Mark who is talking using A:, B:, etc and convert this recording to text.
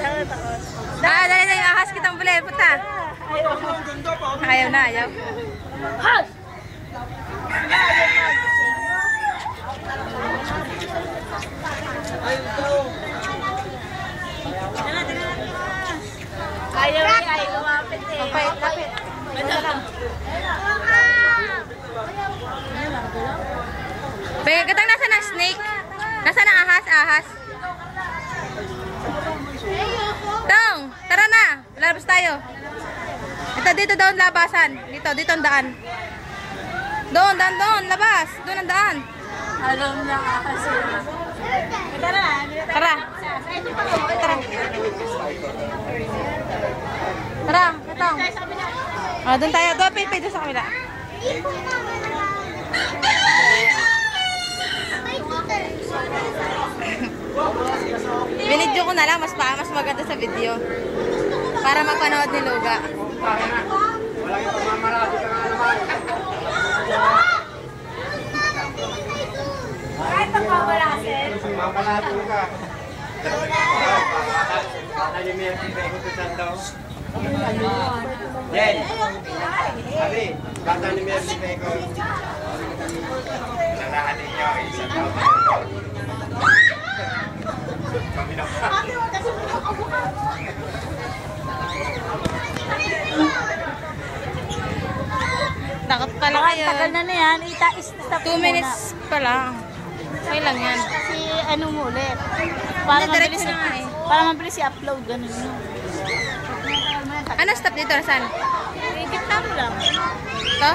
A: Dali na yung ahas kitang buli. Punta. Ayaw na, ayaw.
B: Has! Ayaw niya, ayaw lumapit eh.
A: Lapit. Katang nasa na snake? Nasa na ahas? Ahas? Tong, tara na. Lalabas tayo. Ito, dito doon labasan. Dito ang daan. Doon, labas. Doon ang daan.
B: Alam na kasi. Tara.
A: Tara. Tara, ito. Doon tayo. Doon, doon sa kabila. Binidyo ko na lang. Mas maganda sa video. Para mapanood ni Luga.
C: Wala yung pamamarati ka nga naman.
B: Kahit pagpapalasin.
C: Mamalato ka. Nalimiyang tibay ko sa sandaw. Jen! Abi, bata ni Mel tibay ko. Nalahan ninyo, isang taon. Kami na pa.
A: Takot pala kayo.
B: Tagal na yan. Stop
A: 2 minutes pa lang. Okay lang yan.
B: Si ano mo ulit. Para
A: Hindi,
B: mabilis
A: diretso na nga eh.
B: Para mabilis i-upload. Ganun yun.
A: Ano stop dito? Saan?
B: Ikit na mo lang.
A: Ito?